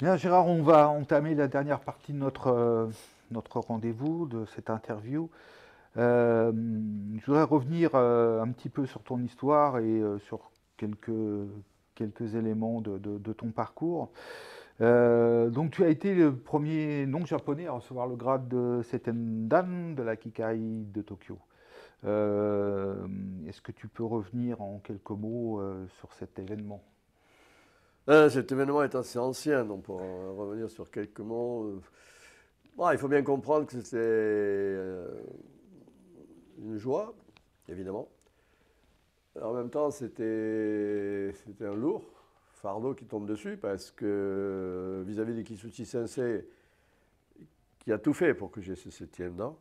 Bien, Gérard, on va entamer la dernière partie de notre rendez-vous, de cette interview. Je voudrais revenir un petit peu sur ton histoire et sur quelques éléments de ton parcours. Donc, tu as été le premier non-japonais à recevoir le grade de Seitendan de la Kikai de Tokyo. Euh, Est-ce que tu peux revenir en quelques mots sur cet événement? Cet événement est assez ancien, donc pour en revenir sur quelques mots, bon, il faut bien comprendre que c'était une joie, évidemment. En même temps, c'était un lourd fardeau qui tombe dessus parce que vis-à-vis de Kisuchi Sensei, qui a tout fait pour que j'ai ce septième dan,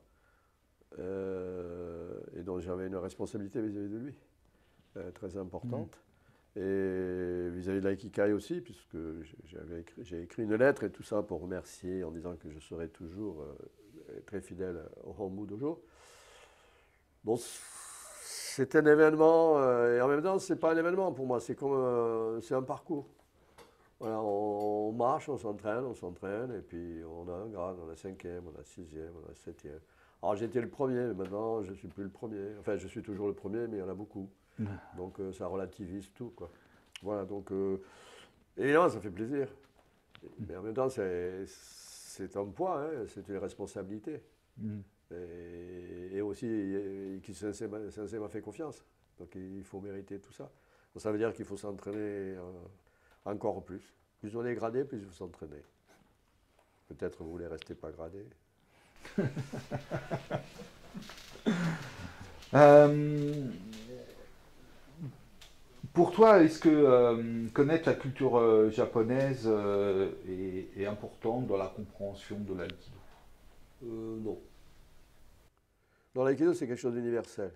et dont j'avais une responsabilité vis-à-vis de lui, très Mhm. importante. Et vis-à-vis de l'Aikikai aussi, puisque j'ai écrit une lettre et tout ça pour remercier en disant que je serai toujours très fidèle au Hombu Dojo. Bon, c'est un événement, et en même temps, c'est pas un événement pour moi, c'est un parcours. Voilà, on marche, on s'entraîne, et puis on a un grade, on a cinquième, on a sixième, on a septième. Alors j'étais le premier, mais maintenant je suis plus le premier. Enfin, je suis toujours le premier, mais il y en a beaucoup. Donc ça relativise tout, quoi. Voilà, donc évidemment, ça fait plaisir. Mais en même temps, c'est un poids, hein, c'est une responsabilité. Mhm. Et aussi, qui Sensei m'a fait confiance. Donc il faut mériter tout ça. Donc, ça veut dire qu'il faut s'entraîner encore plus. Plus on est gradé, plus il faut s'entraîner. Peut-être vous voulez rester pas gradé. Euh, Pour toi, est-ce que connaître la culture japonaise est important dans la compréhension de l'aïkido? Non. Dans l'aïkido, c'est quelque chose d'universel.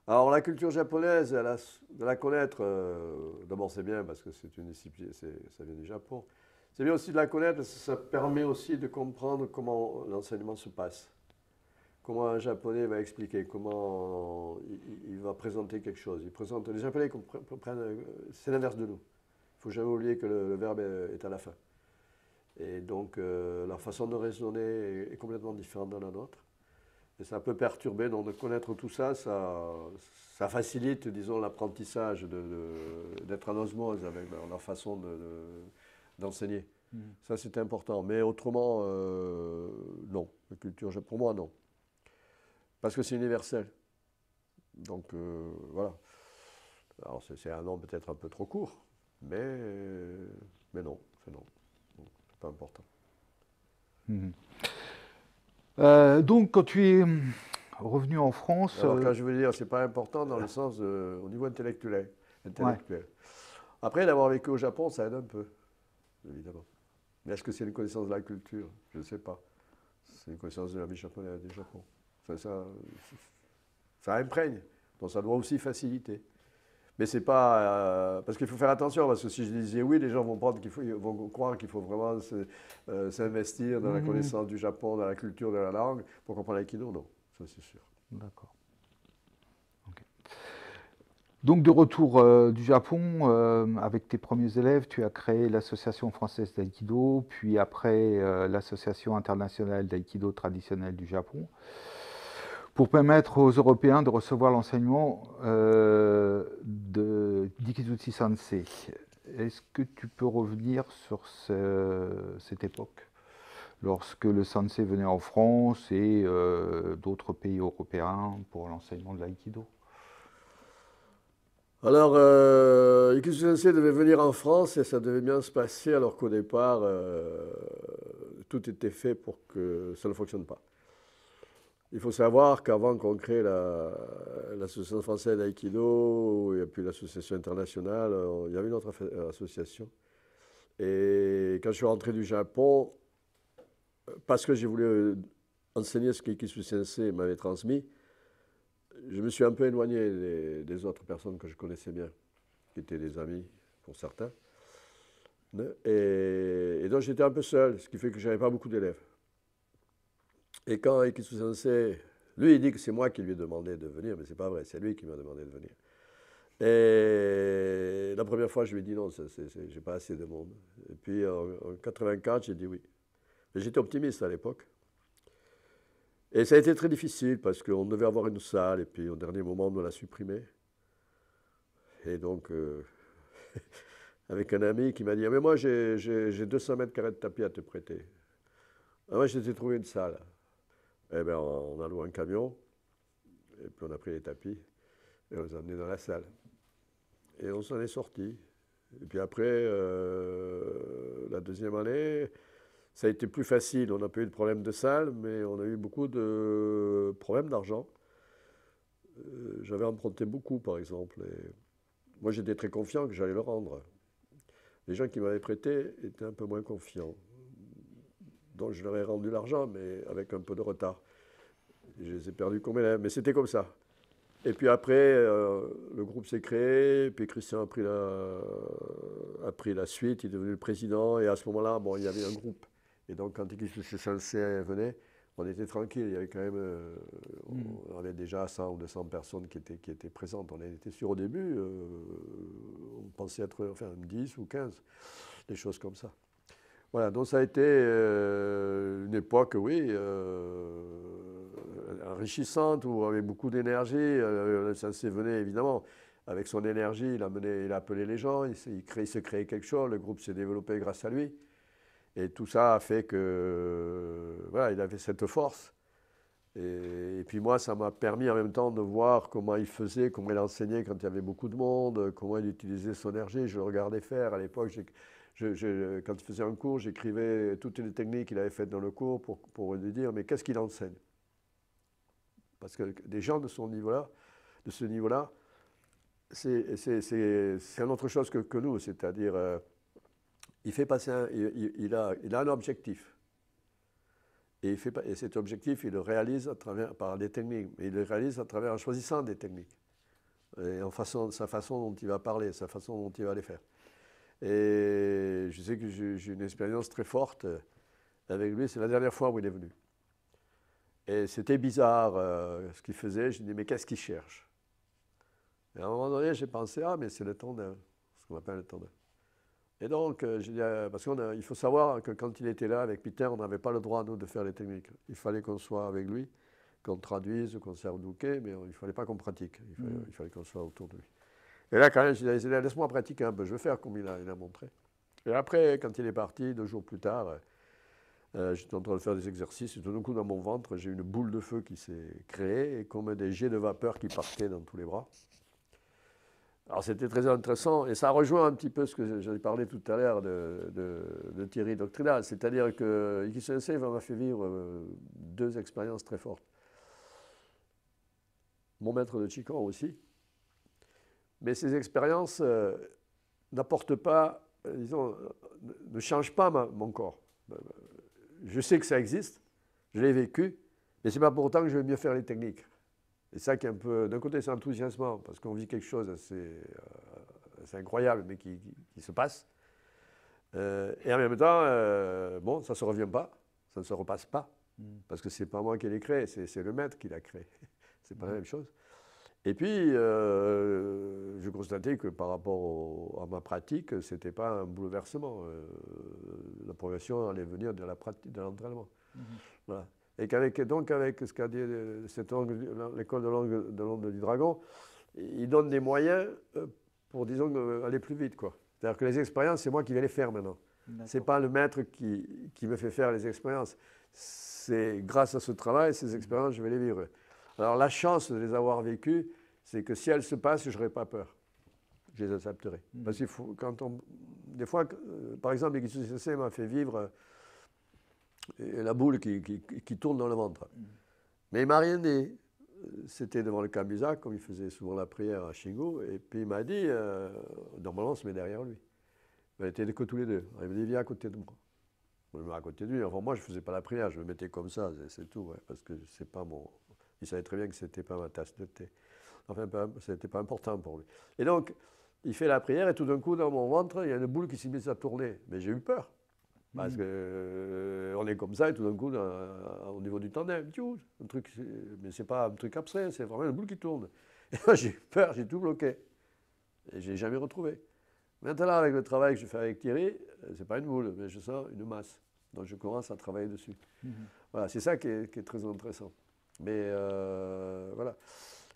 Alors la culture japonaise, de la connaître, d'abord c'est bien parce que c'est une discipline, ça vient du Japon. C'est bien aussi de la connaître parce que ça permet aussi de comprendre comment l'enseignement se passe. Comment un Japonais va expliquer, comment il va présenter quelque chose. Les Japonais comprennent, c'est l'inverse de nous. Il ne faut jamais oublier que le verbe est à la fin. Et donc leur façon de raisonner est complètement différente de la nôtre. Et ça peut perturber, donc de connaître tout ça, ça facilite, disons, l'apprentissage d'être en osmose avec leur façon d'enseigner. Mhm. Ça, c'est important. Mais autrement, non. La culture, pour moi, non. Parce que c'est universel. Donc, voilà. Alors, c'est un nom peut-être un peu trop court, mais non, c'est non. C'est pas important. Mhm. Donc, quand tu es revenu en France, Alors, quand je veux dire, c'est pas important dans le sens au niveau intellectuel. ouais. intellectuel. Après, d'avoir vécu au Japon, ça aide un peu, évidemment. Mais est-ce que c'est une connaissance de la culture? Je ne sais pas. C'est une connaissance de la vie japonaise du Japon. Ça imprègne. Donc ça doit aussi faciliter. Mais c'est pas. Parce qu'il faut faire attention, parce que si je disais oui, les gens vont croire qu'il faut vraiment s'investir dans la Mhm. connaissance du Japon, dans la culture, de la langue, pour comprendre l'aïkido. Non, ça c'est sûr. D'accord. Ok. Donc, de retour du Japon, avec tes premiers élèves, tu as créé l'Association française d'aïkido, puis après l'Association internationale d'aïkido traditionnel du Japon, pour permettre aux Européens de recevoir l'enseignement de d'Ikizuchi Sensei. Est-ce que tu peux revenir sur cette époque, lorsque le Sensei venait en France et d'autres pays européens pour l'enseignement de l'aïkido? Alors, Ikusu Sensei devait venir en France et ça devait bien se passer, alors qu'au départ, tout était fait pour que ça ne fonctionne pas. Il faut savoir qu'avant qu'on crée l'association française d'aïkido et puis l'association internationale, il y avait une autre association. Et quand je suis rentré du Japon, parce que j'ai voulu enseigner ce qu'Ikisu Sensei m'avait transmis, je me suis un peu éloigné des autres personnes que je connaissais bien, qui étaient des amis pour certains. Et donc j'étais un peu seul, ce qui fait que je n'avais pas beaucoup d'élèves. Et quand Ikisu Sensei, lui il dit que c'est moi qui lui ai demandé de venir, mais c'est pas vrai, c'est lui qui m'a demandé de venir. Et la première fois, je lui ai dit non, j'ai pas assez de monde. Et puis en 84, j'ai dit oui. Mais j'étais optimiste à l'époque. Et ça a été très difficile parce qu'on devait avoir une salle et puis au dernier moment, on l'a supprimée. Et donc, avec un ami qui m'a dit, ah, mais moi j'ai 200 mètres carrés de tapis à te prêter. Ah, moi, j'ai trouvé une salle. Eh bien, on a loué un camion et puis on a pris les tapis et on les a amenés dans la salle. Et on s'en est sorti. Et puis après, la deuxième année, ça a été plus facile. On n'a pas eu de problème de salle, mais on a eu beaucoup de problèmes d'argent. J'avais emprunté beaucoup, par exemple. Et moi, j'étais très confiant que j'allais le rendre. Les gens qui m'avaient prêté étaient un peu moins confiants. Donc, je leur ai rendu l'argent, mais avec un peu de retard. Et je les ai perdus comme élèves, mais c'était comme ça. Et puis après, le groupe s'est créé, puis Christian a pris la suite, il est devenu le président, et à ce moment-là, bon, il y avait un groupe. Et donc, quand X Sensei venait, on était tranquille, il y avait quand même, on avait déjà 100 ou 200 personnes qui étaient présentes. On était sûr au début, on pensait être enfin 10 ou 15, des choses comme ça. Voilà, donc ça a été une époque, oui, enrichissante, où avec beaucoup d'énergie. Le Sensei venait évidemment avec son énergie, il a appelé les gens, il se créait quelque chose, le groupe s'est développé grâce à lui. Et tout ça a fait que, voilà, il avait cette force. Et puis moi, ça m'a permis en même temps de voir comment il faisait, comment il enseignait quand il y avait beaucoup de monde, comment il utilisait son énergie. Je le regardais faire. À l'époque, quand il faisait un cours, j'écrivais toutes les techniques qu'il avait faites dans le cours pour lui dire, mais qu'est-ce qu'il enseigne? Parce que des gens de ce niveau-là, c'est une autre chose que nous, c'est-à-dire, il fait passer il a un objectif. Et cet objectif, il le réalise par des techniques. Mais il le réalise en choisissant des techniques. Et sa façon dont il va parler, sa façon dont il va les faire. Et je sais que j'ai une expérience très forte avec lui. C'est la dernière fois où il est venu. Et c'était bizarre ce qu'il faisait. Je me dis, mais qu'est-ce qu'il cherche? Et à un moment donné, j'ai pensé, ah, mais c'est le tendin, ce qu'on appelle le tendin. Et donc, j'ai dit, parce qu'il faut savoir que quand il était là avec Peter, on n'avait pas le droit, nous, de faire les techniques. Il fallait qu'on soit avec lui, qu'on traduise, qu'on serve d'ouké, mais il ne fallait pas qu'on pratique. Il fallait qu'on soit autour de lui. Et là, quand même, j'ai dit, laisse-moi pratiquer un peu, je vais faire comme il a montré. Et après, quand il est parti, 2 jours plus tard, j'étais en train de faire des exercices, et tout d'un coup, dans mon ventre, j'ai une boule de feu qui s'est créée, et comme des jets de vapeur qui partaient dans tous les bras. Alors c'était très intéressant, et ça rejoint un petit peu ce que j'avais parlé tout à l'heure de Thierry Doctrinal, c'est-à-dire que Iki Sensei m'a fait vivre 2 expériences très fortes. Mon maître de Qigong aussi. Mais ces expériences n'apportent pas, disons, ne changent pas mon corps. Je sais que ça existe, je l'ai vécu, mais ce n'est pas pour autant que je vais mieux faire les techniques. Et ça qui est un peu, d'un côté c'est enthousiasmant, parce qu'on vit quelque chose assez incroyable, mais qui se passe. Et en même temps, bon, ça ne se revient pas, ça ne se repasse pas, parce que ce n'est pas moi qui l'ai créé, c'est le maître qui l'a créé. Ce n'est pas la même chose. Et puis, je constatais que par rapport à ma pratique, ce n'était pas un bouleversement. La progression allait venir de l'entraînement. Voilà. Et donc avec ce qu'a dit l'école de l'onde du dragon, il donne des moyens pour, disons, aller plus vite, quoi. C'est-à-dire que les expériences, c'est moi qui vais les faire maintenant. Ce n'est pas le maître qui me fait faire les expériences. C'est grâce à ce travail, ces expériences, je vais les vivre. Alors la chance de les avoir vécues, c'est que si elles se passent, je n'aurai pas peur. Je les accepterai. Parce qu'il faut, des fois, par exemple, Iki Sensei m'a fait vivre la boule qui tourne dans le ventre. Mais il ne m'a rien dit. C'était devant le Kambusa, comme il faisait souvent la prière à Shingo, et puis il m'a dit, normalement on se met derrière lui. On était que tous les deux. Il m'a dit, viens à côté de moi. Je me mets à côté de lui. Enfin, moi, je ne faisais pas la prière, je me mettais comme ça, c'est tout, ouais, parce que c'est pas mon... Il savait très bien que ce n'était pas ma tasse de thé. Enfin, ce n'était pas important pour lui. Et donc, il fait la prière, et tout d'un coup, dans mon ventre, il y a une boule qui s'est mise à tourner. Mais j'ai eu peur. Parce qu'on est comme ça, et tout d'un coup, au niveau du tandem, un truc, mais ce n'est pas un truc abstrait, c'est vraiment une boule qui tourne. Et moi, j'ai eu peur, j'ai tout bloqué. Et je ne l'ai jamais retrouvé. Maintenant, avec le travail que je fais avec Thierry, ce n'est pas une boule, mais je sens une masse. Donc je commence à travailler dessus. Voilà, c'est ça qui est très intéressant. Mais voilà.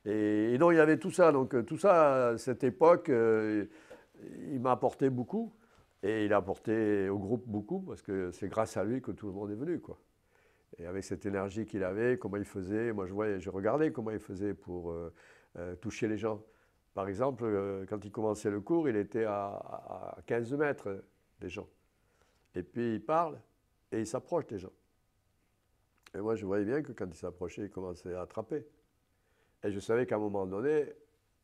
Et donc il y avait tout ça. Donc tout ça, à cette époque, il m'a apporté beaucoup. Et il a apporté au groupe beaucoup, parce que c'est grâce à lui que tout le monde est venu, quoi. Et avec cette énergie qu'il avait, comment il faisait, moi je regardais comment il faisait pour toucher les gens. Par exemple, quand il commençait le cours, il était à 15 mètres des gens. Et puis il parle et il s'approche des gens. Et moi je voyais bien que quand il s'approchait, il commençait à attraper. Et je savais qu'à un moment donné,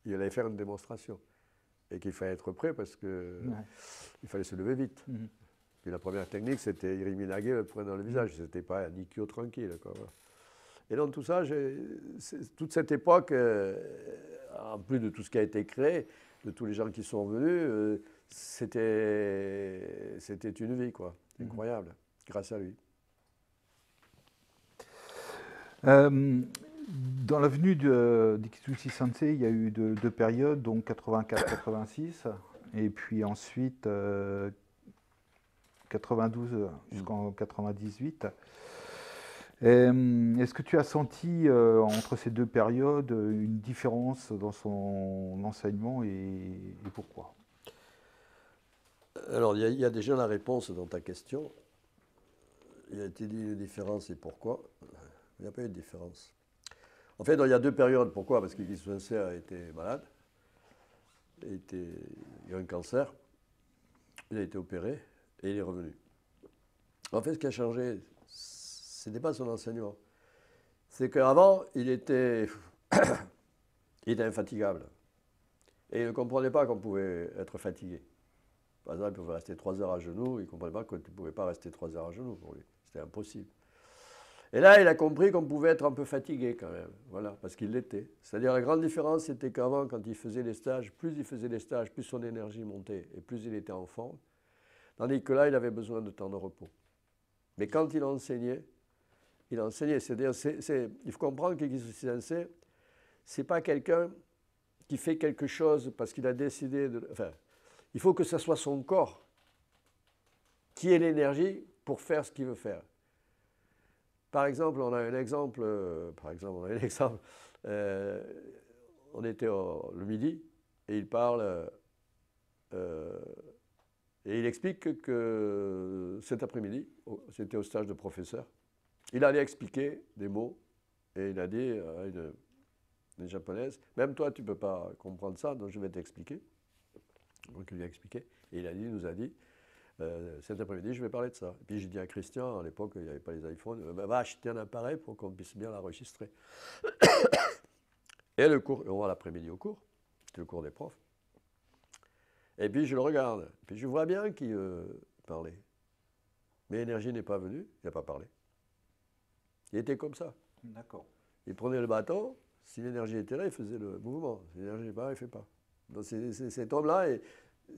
il allait faire une démonstration. Et qu'il fallait être prêt parce qu'il fallait se lever vite. Puis la première technique, c'était Iriminage, le poing dans le visage. C'était pas un Ikkyo tranquille, quoi. Voilà. Et donc tout ça, toute cette époque, en plus de tout ce qui a été créé, de tous les gens qui sont venus, c'était une vie, quoi. Incroyable, grâce à lui. Dans la venue d'Ikitsuchi Sensei, il y a eu deux périodes, donc 84-86, et puis ensuite 92 jusqu'en 98. Est-ce que tu as senti entre ces deux périodes une différence dans son enseignement et pourquoi? Alors, il y a déjà la réponse dans ta question. Il a été dit une différence et pourquoi. Il n'y a pas eu de différence. En fait, il y a deux périodes. Pourquoi? Parce que Ikitsuchi Sensei a été malade. Il a eu un cancer. Il a été opéré et il est revenu. En fait, ce qui a changé, ce n'était pas son enseignement. C'est qu'avant, il était infatigable. Et il ne comprenait pas qu'on pouvait être fatigué. Par exemple, il pouvait rester 3 heures à genoux. Il ne comprenait pas qu'on ne pouvait pas rester 3 heures à genoux pour lui. C'était impossible. Et là, il a compris qu'on pouvait être un peu fatigué quand même. Voilà, parce qu'il l'était. C'est-à-dire, la grande différence, c'était qu'avant, quand il faisait les stages, plus il faisait les stages, plus son énergie montait et plus il était en forme. Tandis que là, il avait besoin de temps de repos. Mais quand il enseignait, c'est-à-dire, il faut comprendre que Ikitsuchi Sensei, ce n'est pas quelqu'un qui fait quelque chose parce qu'il a décidé de... Enfin, il faut que ce soit son corps qui ait l'énergie pour faire ce qu'il veut faire. Par exemple, on a un exemple, on était le midi et il parle... et il explique que cet après-midi, c'était au stage de professeur, il allait expliquer des mots et il a dit à une japonaise, même toi tu ne peux pas comprendre ça, donc je vais t'expliquer. Donc il lui a expliqué et il nous a dit, cet après-midi je vais parler de ça. Et puis j'ai dit à Christian, à l'époque il n'y avait pas les iPhones, va acheter un appareil pour qu'on puisse bien l'enregistrer. Et le cours, on va l'après-midi au cours, c'était le cours des profs. Et puis je le regarde, puis je vois bien qu'il parlait. Mais l'énergie n'est pas venue, il n'a pas parlé. Il était comme ça. D'accord. Il prenait le bâton, si l'énergie était là, il faisait le mouvement. Si l'énergie n'est pas là, il ne fait pas. Donc cet homme-là,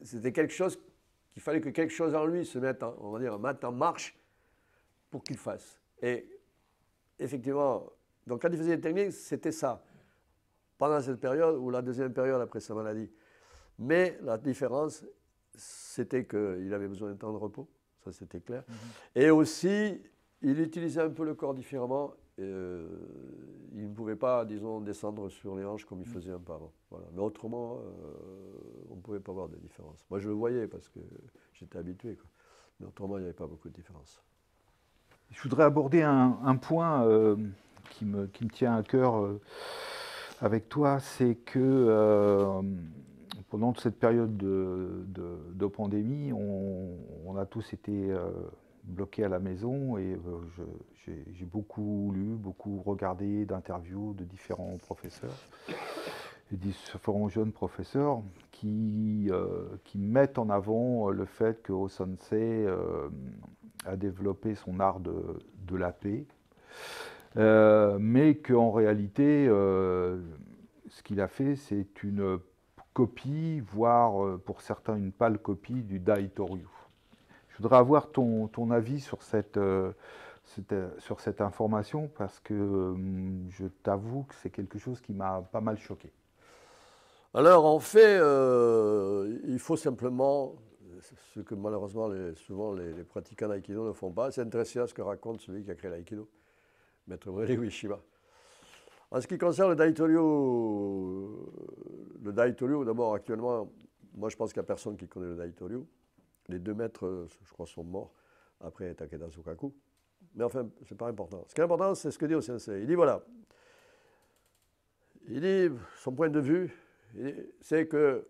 c'était quelque chose qu'il fallait que quelque chose en lui se mette, on va dire, en marche pour qu'il fasse. Et effectivement, donc quand il faisait les techniques, c'était ça. Pendant cette période ou la deuxième période après sa maladie. Mais la différence, c'était qu'il avait besoin d'un temps de repos, ça c'était clair. Et aussi, il utilisait un peu le corps différemment. Il ne pouvait pas, disons, descendre sur les hanches comme il faisait un peu avant. Voilà. Mais autrement, on ne pouvait pas voir de différence. Moi, je le voyais parce que j'étais habitué, quoi. Mais autrement, il n'y avait pas beaucoup de différence. Je voudrais aborder un point qui me tient à cœur avec toi, c'est que pendant cette période de pandémie, on a tous été bloqués à la maison et j'ai beaucoup lu, beaucoup regardé d'interviews de différents professeurs et différents jeunes professeurs qui mettent en avant le fait que Osensei a développé son art de la paix, mais qu'en réalité, ce qu'il a fait, c'est une copie, voire pour certains une pâle copie du Dai Toryu. Je voudrais avoir ton avis sur cette information parce que je t'avoue que c'est quelque chose qui m'a pas mal choqué. Alors, en fait, il faut simplement, ce que malheureusement, souvent les pratiquants d'aïkido ne font pas, s'intéresser à ce que raconte celui qui a créé l'aïkido, Maître Brûlé Ueshiba. En ce qui concerne le Daitoryu, d'abord, actuellement, moi je pense qu'il n'y a personne qui connaît le Daitoryu. Les 2 maîtres, je crois, sont morts après Takeda Sokaku. Mais enfin, c'est pas important. Ce qui est important, c'est ce que dit au sensei. Il dit voilà. Il dit, son point de vue, c'est que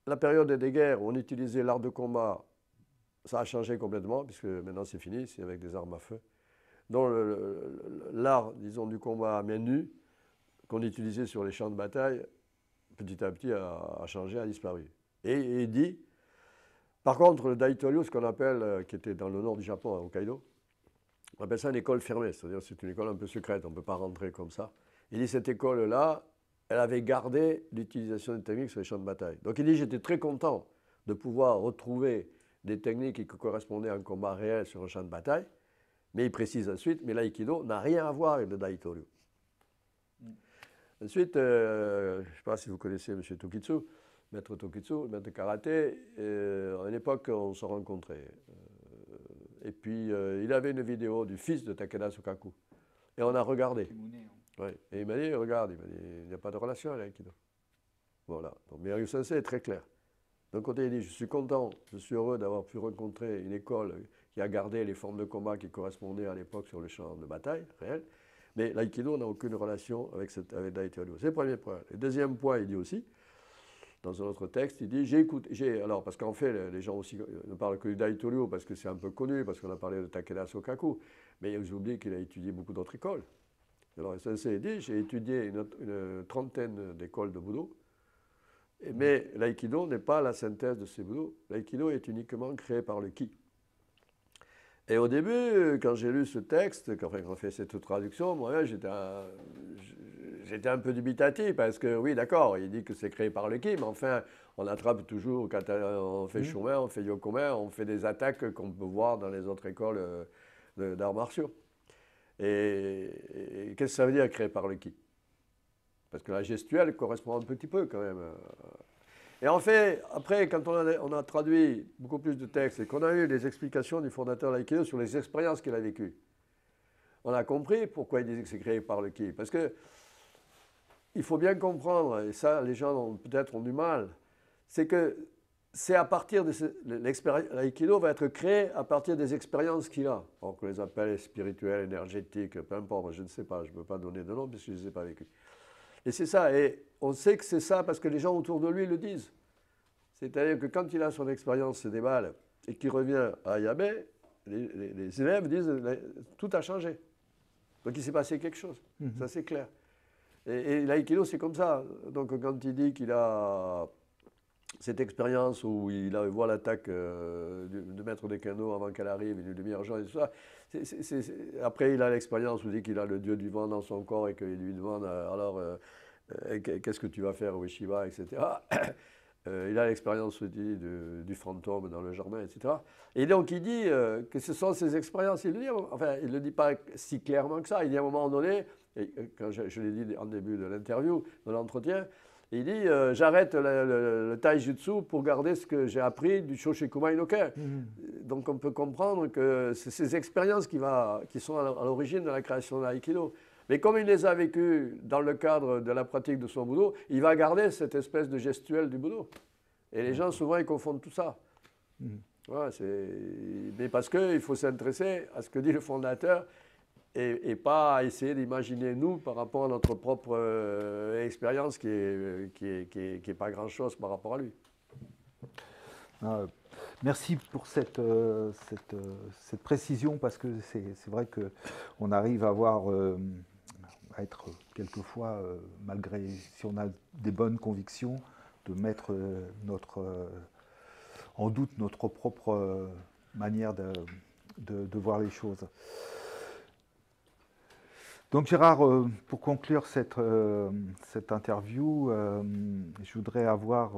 la période des guerres où on utilisait l'art de combat, ça a changé complètement, puisque maintenant c'est fini, c'est avec des armes à feu. Donc l'art, disons, du combat à main nue, qu'on utilisait sur les champs de bataille, petit à petit a changé, a disparu. Et il dit, par contre, le Daitoryu, ce qu'on appelle, qui était dans le nord du Japon, à Hokkaido, on appelle ça une école fermée, c'est-à-dire c'est une école un peu secrète, on ne peut pas rentrer comme ça. Il dit, cette école-là, elle avait gardé l'utilisation des techniques sur les champs de bataille. Donc il dit, j'étais très content de pouvoir retrouver des techniques qui correspondaient à un combat réel sur un champ de bataille, mais il précise ensuite, mais l'aïkido n'a rien à voir avec le Daitoryu. Ensuite, je ne sais pas si vous connaissez M. Tokitsu, maître Tokitsu, maître karaté. À une époque, on se rencontrait. Et puis, il avait une vidéo du fils de Takeda Sokaku. Et on a regardé. Ouais. Et il m'a dit, regarde, il n'y a pas de relation avec l'aïkido. Voilà. Donc, Miyagi Sensei est très clair. D'un côté, il dit, je suis content, je suis heureux d'avoir pu rencontrer une école qui a gardé les formes de combat qui correspondaient à l'époque sur le champ de bataille réel. Mais l'aïkido n'a aucune relation avec Daitoryu. C'est le premier point. Le deuxième point, il dit aussi, dans un autre texte, il dit, alors parce qu'en fait, les gens aussi ne parlent que du Daitoryu parce que c'est un peu connu, parce qu'on a parlé de Takeda Sokaku, mais j'oublie qu'il a étudié beaucoup d'autres écoles. Alors, Sensei dit, j'ai étudié une trentaine d'écoles de Budo, mais l'aïkido n'est pas la synthèse de ces Budo. L'aïkido est uniquement créé par le ki. Et au début, quand j'ai lu ce texte, quand on fait cette traduction, moi, j'étais un peu dubitatif parce que, oui, d'accord, il dit que c'est créé par le ki, mais enfin, on attrape toujours, quand on fait Shumen, on fait Yokomen, on fait des attaques qu'on peut voir dans les autres écoles d'arts martiaux. Et qu'est-ce que ça veut dire créé par le ki? Parce que la gestuelle correspond un petit peu quand même. Et en fait, après, quand on a traduit beaucoup plus de textes et qu'on a eu les explications du fondateur de l'aïkido sur les expériences qu'il a vécues, on a compris pourquoi il disait que c'est créé par le ki. Parce que il faut bien comprendre, et ça les gens peut-être ont du mal, c'est que c'est à partir de l'aïkido va être créé à partir des expériences qu'il a. On les appelle spirituelles, énergétiques, peu importe, je ne sais pas, je ne peux pas donner de nom puisque je ne les ai pas vécues. Et c'est ça, et on sait que c'est ça parce que les gens autour de lui le disent. C'est-à-dire que quand il a son expérience des balles et qu'il revient à Yabé, les élèves disent tout a changé. Donc il s'est passé quelque chose, ça c'est clair. Et l'aïkido c'est comme ça. Donc quand il dit qu'il a cette expérience où il voit l'attaque de maître des kendo avant qu'elle arrive, une demi-heure et tout ça. Après, il a l'expérience où il dit qu'il a le dieu du vent dans son corps et qu'il lui demande alors qu'est-ce que tu vas faire au Ueshiba, etc. Il a l'expérience du fantôme dans le jardin, etc. Et donc il dit que ce sont ces expériences. Il ne le dit pas si clairement que ça. Il dit à un moment donné, et quand je l'ai dit en début de l'interview, de l'entretien, il dit j'arrête le taijutsu pour garder ce que j'ai appris du Shoshikuma Inoken. Donc on peut comprendre que c'est ces expériences qui sont à l'origine de la création de l'aïkido. Mais comme il les a vécues dans le cadre de la pratique de son budo, il va garder cette espèce de gestuelle du budo. Et les gens souvent ils confondent tout ça. Voilà, mais parce qu'il faut s'intéresser à ce que dit le fondateur. Et pas essayer d'imaginer nous par rapport à notre propre expérience qui est pas grand-chose par rapport à lui. Merci pour cette précision parce que c'est vrai qu'on arrive à être quelquefois, malgré si on a des bonnes convictions, de mettre en doute notre propre manière de voir les choses. Donc Gérard, pour conclure cette interview, je voudrais avoir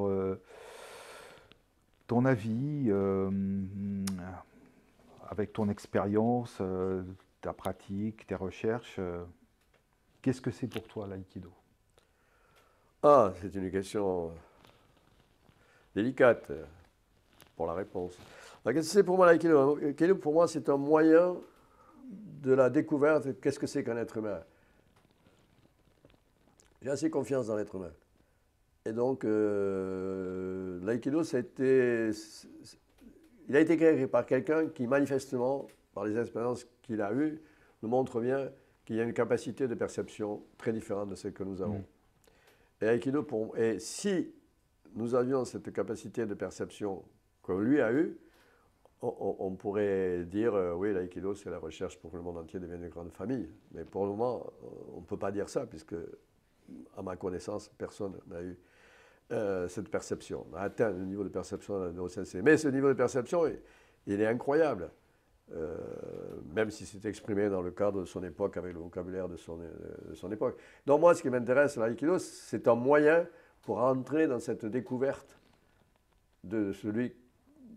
ton avis avec ton expérience, ta pratique, tes recherches. Qu'est-ce que c'est pour toi l'aïkido? Ah, c'est une question délicate pour la réponse. Alors, qu'est-ce que c'est pour moi l'aïkido? L'aïkido, pour moi, c'est un moyen de la découverte de qu'est-ce que c'est qu'un être humain. J'ai assez confiance dans l'être humain. Et donc, l'aïkido, il a été créé par quelqu'un qui, manifestement, par les expériences qu'il a eues, nous montre bien qu'il y a une capacité de perception très différente de celle que nous avons. Et l'aïkido, et si nous avions cette capacité de perception que lui a eue, on pourrait dire, oui, l'aïkido, c'est la recherche pour que le monde entier devienne une grande famille. Mais pour le moment, on ne peut pas dire ça, puisque, à ma connaissance, personne n'a eu cette perception. On a atteint le niveau de perception de Sensei. Mais ce niveau de perception, il est incroyable. Même si c'est exprimé dans le cadre de son époque, avec le vocabulaire de son époque. Donc moi, ce qui m'intéresse, l'aïkido, c'est un moyen pour entrer dans cette découverte de celui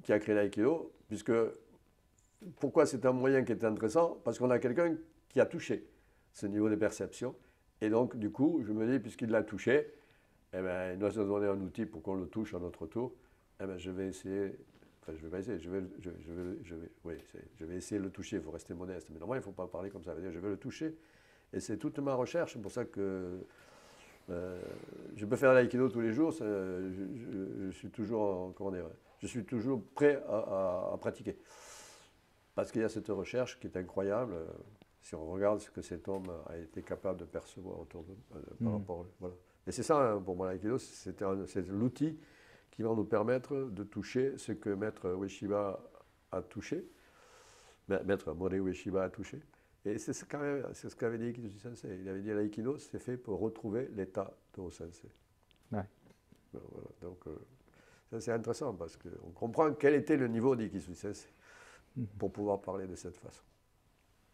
qui a créé l'aïkido, puisque pourquoi c'est un moyen qui est intéressant? Parce qu'on a quelqu'un qui a touché ce niveau de perception, et donc du coup, je me dis, puisqu'il l'a touché, eh bien, il doit se donner un outil pour qu'on le touche à notre tour. Eh bien, je vais essayer, enfin je vais pas essayer, je vais essayer de le toucher, il faut rester modeste, mais normalement il ne faut pas parler comme ça, je vais le toucher, et c'est toute ma recherche, c'est pour ça que je peux faire l'aïkido tous les jours, je suis toujours, comment dire, je suis toujours prêt à pratiquer. Parce qu'il y a cette recherche qui est incroyable, si on regarde ce que cet homme a été capable de percevoir autour de par rapport à eux. Voilà. Et c'est ça, hein, pour moi, l'aïkido, c'est l'outil qui va nous permettre de toucher ce que Maître Ueshiba a touché, Maître Morihei Ueshiba a touché. Et c'est ce qu'avait dit Kiyoshi Sensei. Il avait dit l'aïkido, c'est fait pour retrouver l'état de Sensei. Ouais. Voilà. Donc, ça c'est intéressant parce qu'on comprend quel était le niveau d'Ikisu Sensei pour pouvoir parler de cette façon.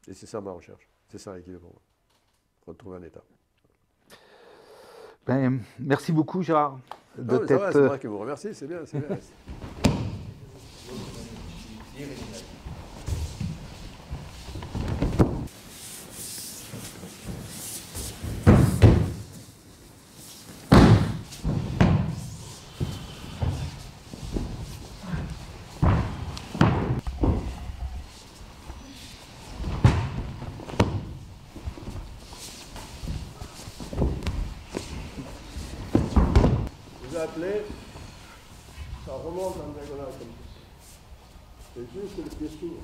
Et c'est ça ma recherche. C'est ça l'aïkido pour moi. Retrouver un état. Ben, merci beaucoup, Gérard. C'est moi qui vous remercie, c'est bien. Vous appelez, ça remonte en diagonale comme ça. C'est juste le pied sourd.